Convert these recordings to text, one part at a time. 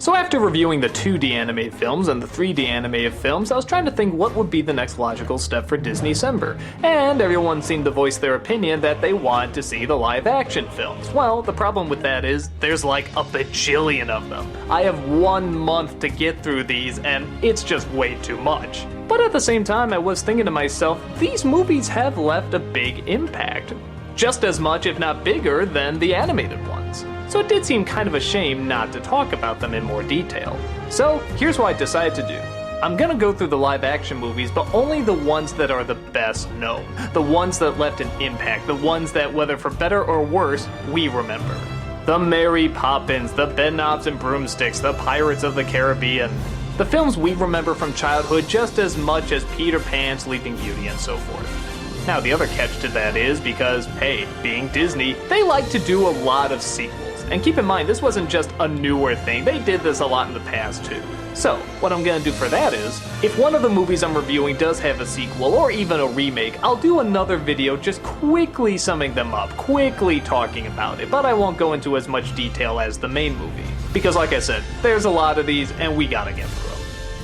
So after reviewing the 2D animated films and the 3D animated films, I was trying to think what would be the next logical step for Disneycember, and everyone seemed to voice their opinion that they want to see the live action films. Well, the problem with that is there's like a bajillion of them. I have 1 month to get through these and it's just way too much. But at the same time, I was thinking to myself, these movies have left a big impact. Just as much, if not bigger, than the animated ones. So it did seem kind of a shame not to talk about them in more detail. So here's what I decided to do. I'm gonna go through the live action movies, but only the ones that are the best known. The ones that left an impact, the ones that, whether for better or worse, we remember. The Mary Poppins, the Bedknobs and Broomsticks, the Pirates of the Caribbean. The films we remember from childhood just as much as Peter Pan, Sleeping Beauty, and so forth. Now the other catch to that is because, hey, being Disney, they like to do a lot of sequels. And keep in mind, this wasn't just a newer thing, they did this a lot in the past too. So, what I'm gonna do for that is, if one of the movies I'm reviewing does have a sequel or even a remake, I'll do another video just quickly summing them up, quickly talking about it, but I won't go into as much detail as the main movie. Because like I said, there's a lot of these and we gotta get through them.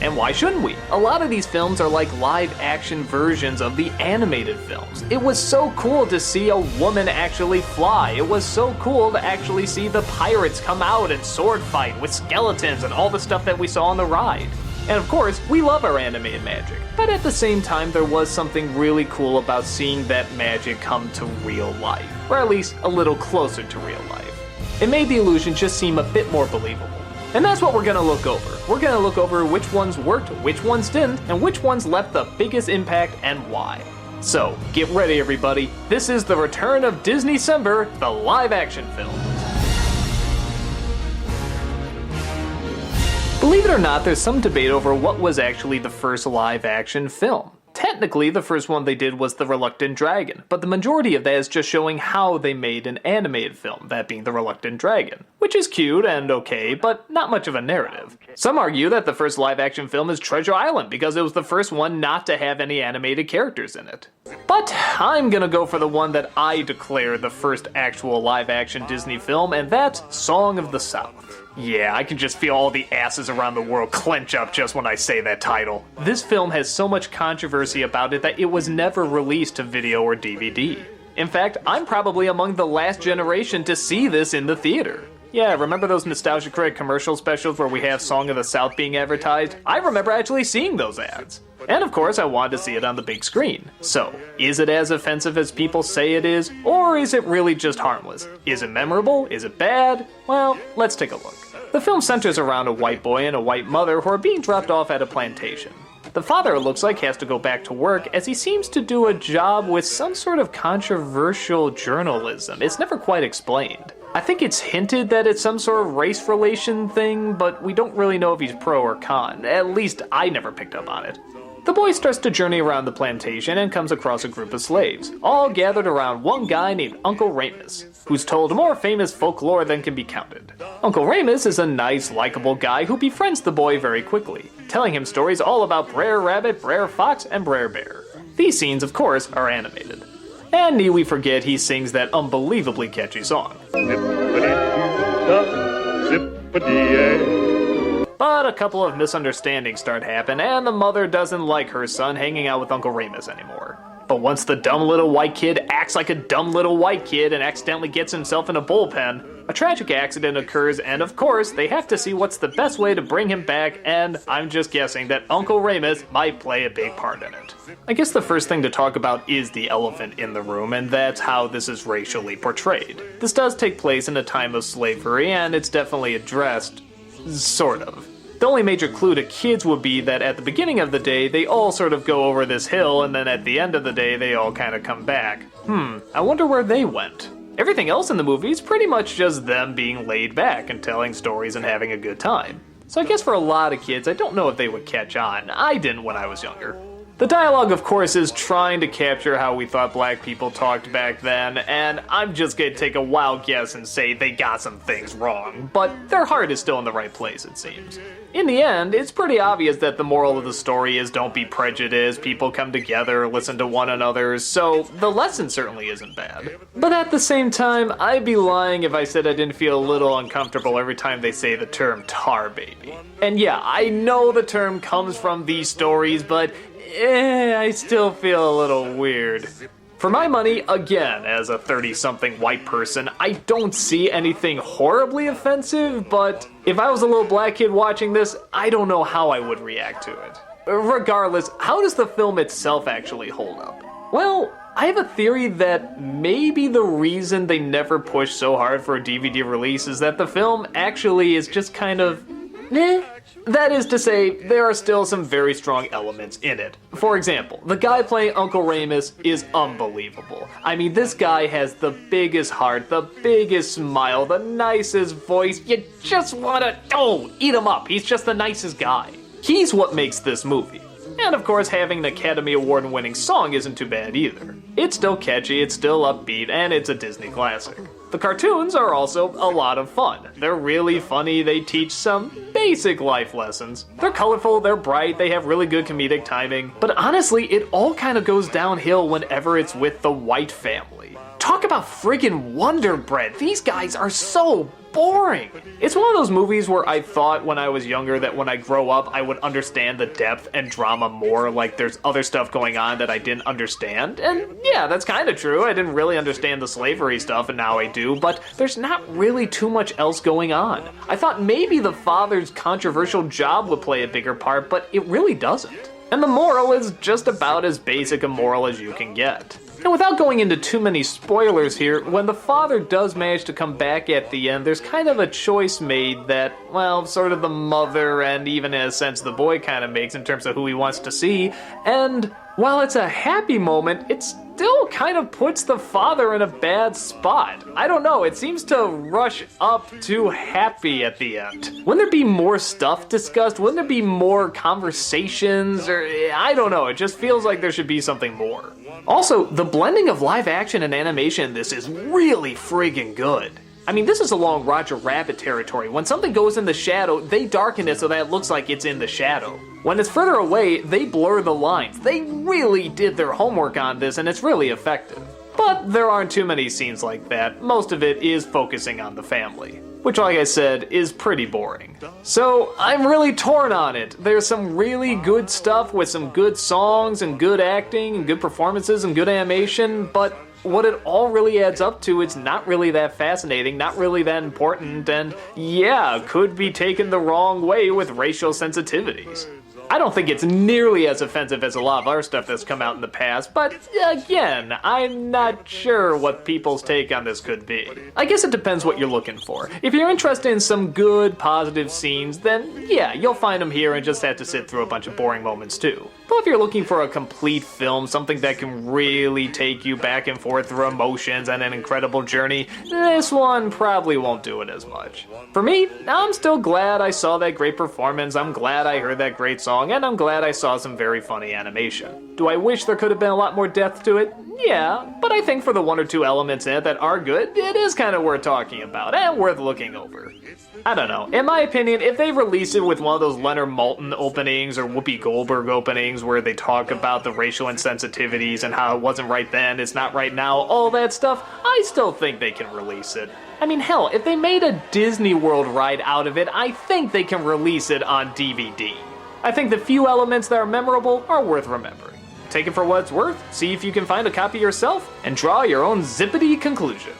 And why shouldn't we? A lot of these films are like live action versions of the animated films. It was so cool to see a woman actually fly. It was so cool to actually see the pirates come out and sword fight with skeletons and all the stuff that we saw on the ride. And of course, we love our animated magic. But at the same time, there was something really cool about seeing that magic come to real life. Or at least a little closer to real life. It made the illusion just seem a bit more believable. And that's what we're gonna look over. We're gonna look over which ones worked, which ones didn't, and which ones left the biggest impact and why. So, get ready everybody, this is the return of Disneycember, the live action film. Believe it or not, there's some debate over what was actually the first live action film. Technically, the first one they did was The Reluctant Dragon, but the majority of that is just showing how they made an animated film, that being The Reluctant Dragon. Which is cute and okay, but not much of a narrative. Some argue that the first live action film is Treasure Island because it was the first one not to have any animated characters in it. But I'm gonna go for the one that I declare the first actual live action Disney film, and that's Song of the South. Yeah, I can just feel all the asses around the world clench up just when I say that title. This film has so much controversy about it that it was never released to video or DVD. In fact, I'm probably among the last generation to see this in the theater. Yeah, remember those Nostalgia Critic commercial specials where we have Song of the South being advertised? I remember actually seeing those ads. And of course, I wanted to see it on the big screen. So, is it as offensive as people say it is, or is it really just harmless? Is it memorable? Is it bad? Well, let's take a look. The film centers around a white boy and a white mother who are being dropped off at a plantation. The father, it looks like, has to go back to work as he seems to do a job with some sort of controversial journalism. It's never quite explained. I think it's hinted that it's some sort of race relation thing, but we don't really know if he's pro or con. At least I never picked up on it. The boy starts to journey around the plantation and comes across a group of slaves, all gathered around one guy named Uncle Remus, who's told more famous folklore than can be counted. Uncle Remus is a nice, likable guy who befriends the boy very quickly, telling him stories all about Brer Rabbit, Brer Fox, and Brer Bear. These scenes, of course, are animated. And need we forget he sings that unbelievably catchy song. Zip-A-Dee-Doo-Dah, Zip-A-Dee-A. But a couple of misunderstandings start happening, and the mother doesn't like her son hanging out with Uncle Remus anymore. But once the dumb little white kid acts like a dumb little white kid and accidentally gets himself in a bullpen, a tragic accident occurs, and of course, they have to see what's the best way to bring him back, and I'm just guessing that Uncle Remus might play a big part in it. I guess the first thing to talk about is the elephant in the room, and that's how this is racially portrayed. This does take place in a time of slavery, and it's definitely addressed, sort of. The only major clue to kids would be that at the beginning of the day, they all sort of go over this hill, and then at the end of the day, they all kind of come back. I wonder where they went. Everything else in the movie is pretty much just them being laid back and telling stories and having a good time. So I guess for a lot of kids, I don't know if they would catch on. I didn't when I was younger. The dialogue, of course, is trying to capture how we thought black people talked back then, and I'm just gonna take a wild guess and say they got some things wrong, but their heart is still in the right place, it seems. In the end, it's pretty obvious that the moral of the story is don't be prejudiced, people come together, listen to one another, so the lesson certainly isn't bad. But at the same time, I'd be lying if I said I didn't feel a little uncomfortable every time they say the term tar baby. And yeah, I know the term comes from these stories, but I still feel a little weird. For my money, again, as a 30-something white person, I don't see anything horribly offensive, but if I was a little black kid watching this, I don't know how I would react to it. Regardless, how does the film itself actually hold up? Well, I have a theory that maybe the reason they never pushed so hard for a DVD release is that the film actually is just kind of eh. That is to say, there are still some very strong elements in it. For example, the guy playing Uncle Remus is unbelievable. I mean, this guy has the biggest heart, the biggest smile, the nicest voice. You just wanna, eat him up. He's just the nicest guy. He's what makes this movie. And of course, having an Academy Award-winning song isn't too bad either. It's still catchy, it's still upbeat, and it's a Disney classic. The cartoons are also a lot of fun. They're really funny, they teach some basic life lessons. They're colorful, they're bright, they have really good comedic timing. But honestly, it all kind of goes downhill whenever it's with the white family. Talk about friggin' Wonder Bread, these guys are so boring. It's one of those movies where I thought when I was younger that when I grow up I would understand the depth and drama more, like there's other stuff going on that I didn't understand. And yeah, that's kind of true. I didn't really understand the slavery stuff and now I do, but there's not really too much else going on. I thought maybe the father's controversial job would play a bigger part, but it really doesn't. And the moral is just about as basic a moral as you can get. And without going into too many spoilers here, when the father does manage to come back at the end, there's kind of a choice made that, well, sort of the mother and even in a sense the boy kind of makes in terms of who he wants to see. And while it's a happy moment, it still kind of puts the father in a bad spot. I don't know, it seems to rush up too happy at the end. Wouldn't there be more stuff discussed? Wouldn't there be more conversations? Or I don't know, it just feels like there should be something more. Also, the blending of live action and animation in this is really friggin' good. I mean, this is along Roger Rabbit territory. When something goes in the shadow, they darken it so that it looks like it's in the shadow. When it's further away, they blur the lines. They really did their homework on this, and it's really effective. But there aren't too many scenes like that. Most of it is focusing on the family, which, like I said, is pretty boring. So I'm really torn on it. There's some really good stuff with some good songs and good acting and good performances and good animation, but what it all really adds up to is not really that fascinating, not really that important, and yeah, could be taken the wrong way with racial sensitivities. I don't think it's nearly as offensive as a lot of our stuff that's come out in the past, but again, I'm not sure what people's take on this could be. I guess it depends what you're looking for. If you're interested in some good, positive scenes, then yeah, you'll find them here and just have to sit through a bunch of boring moments too. But if you're looking for a complete film, something that can really take you back and forth through emotions and an incredible journey, this one probably won't do it as much. For me, I'm still glad I saw that great performance, I'm glad I heard that great song, and I'm glad I saw some very funny animation. Do I wish there could have been a lot more depth to it? Yeah, but I think for the one or two elements in it that are good, it is kind of worth talking about and worth looking over. I don't know, in my opinion, if they release it with one of those Leonard Maltin openings or Whoopi Goldberg openings where they talk about the racial insensitivities and how it wasn't right then, it's not right now, all that stuff, I still think they can release it. I mean, hell, if they made a Disney World ride out of it, I think they can release it on DVD. I think the few elements that are memorable are worth remembering. Take it for what it's worth, see if you can find a copy yourself, and draw your own Zip-A-Dee conclusion.